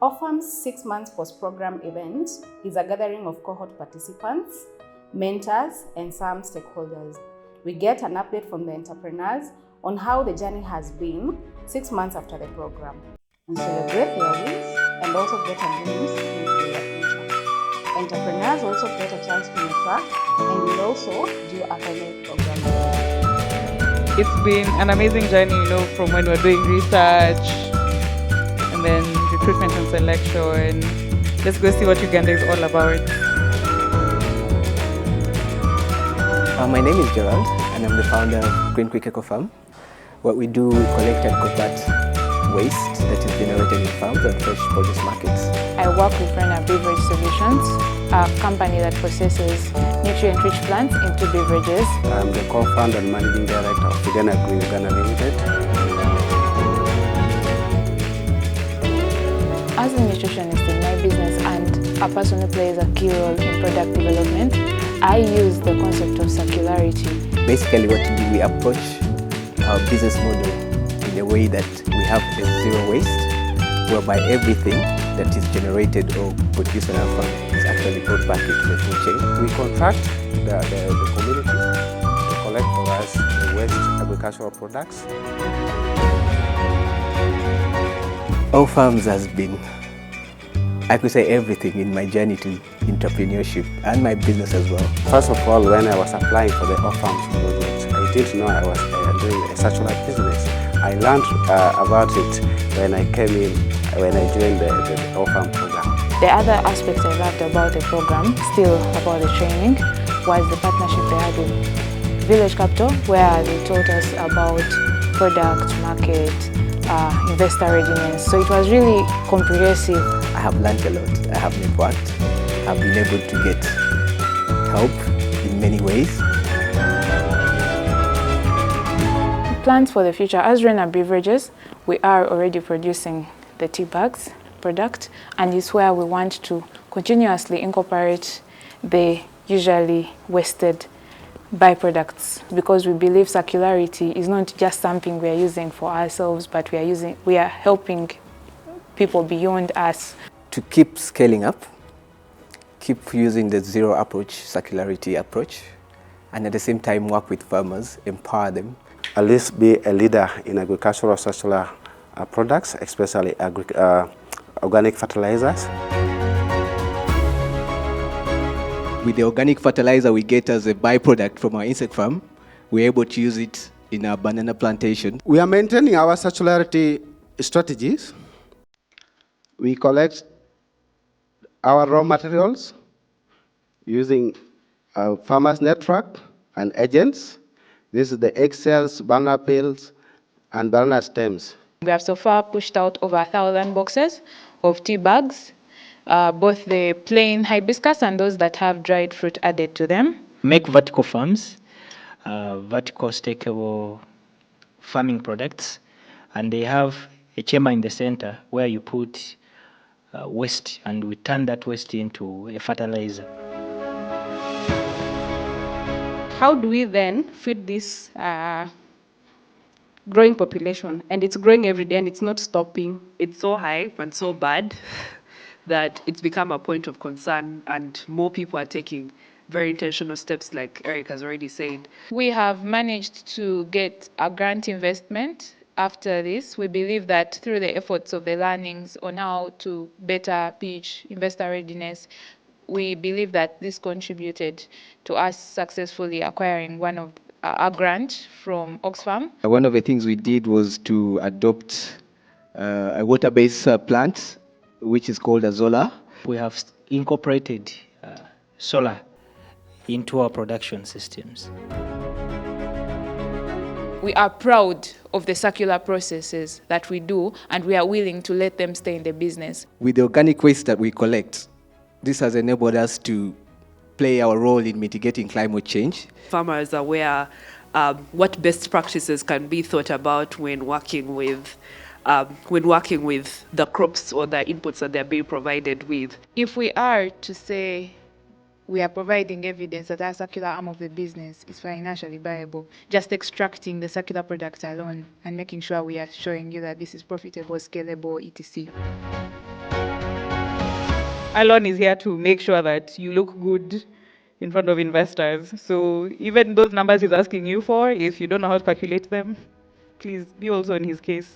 O-Farms 6 months post-program event is a gathering of cohort participants, mentors, and some stakeholders. We get an update from the entrepreneurs on how the journey has been 6 months after the program. We celebrate their wins and also get a glimpse into their future. Entrepreneurs also get a chance to network, and we also do a final program. It's been an amazing journey, from when we're doing research and then recruitment and selection. Let's go see what Uganda is all about. My name is Gerald, and I'm the founder of Green Quick Eco Farm. What we do, we collect and convert waste that is generated in farms and fresh produce markets. I work with Beverage Solutions, a company that processes nutrient-rich plants into beverages. I'm the co-founder and managing director of Uganda Limited. As a nutritionist in my business and a person who plays a key role in product development, I use the concept of circularity. Basically what we do, we approach our business model in a way that we have a zero waste, whereby everything that is generated or produced on our farm is actually brought back into the food chain. We contract the community to collect for us the waste agricultural products. O-Farms has been, I could say, everything in my journey to entrepreneurship and my business as well. First of all, when I was applying for the O-Farms project, I didn't know I was doing a circular business. I learned about it when I came in, when I joined the O-Farms program. The other aspect I loved about the program, still about the training, was the partnership they had with Village Capital, where they taught us about product, market, investor readiness. So it was really comprehensive. I have learned a lot. I have networked. I've been able to get help in many ways. Plans for the future. As Rena Beverages, we are already producing the tea bags product, and it's where we want to continuously incorporate the usually wasted byproducts, because we believe circularity is not just something we are using for ourselves, but we are helping people beyond us. To keep scaling up, keep using the zero approach, circularity approach, and at the same time work with farmers, empower them. At least be a leader in agricultural circular products, especially organic fertilizers. With the organic fertilizer we get as a byproduct from our insect farm, we're able to use it in our banana plantation. We are maintaining our circularity strategies. We collect our raw materials using a farmers network and agents. This is the egg cells, banana peels, and banana stems. We have so far pushed out over 1,000 boxes of tea bags, both the plain hibiscus and those that have dried fruit added to them. Make vertical farms, vertical stackable farming products, and they have a chamber in the center where you put waste, and we turn that waste into a fertilizer. How do we then feed this growing population? And it's growing every day and it's not stopping. It's so high and so bad that it's become a point of concern, and more people are taking very intentional steps, like Eric has already said. We have managed to get a grant investment after this. We believe that through the efforts of the learnings on how to better pitch investor readiness, we believe that this contributed to us successfully acquiring one of a grant from Oxfam. One of the things we did was to adopt a water-based plant, which is called a Zola. We have incorporated solar into our production systems. We are proud of the circular processes that we do, and we are willing to let them stay in the business. With the organic waste that we collect, this has enabled us to play our role in mitigating climate change. Farmers are aware what best practices can be thought about when working with the crops or the inputs that they're being provided with. If we are to say we are providing evidence that our circular arm of the business is financially viable, just extracting the circular products alone and making sure we are showing you that this is profitable, scalable, etc. Alon is here to make sure that you look good in front of investors. So even those numbers he's asking you for, if you don't know how to calculate them, please be also in his case.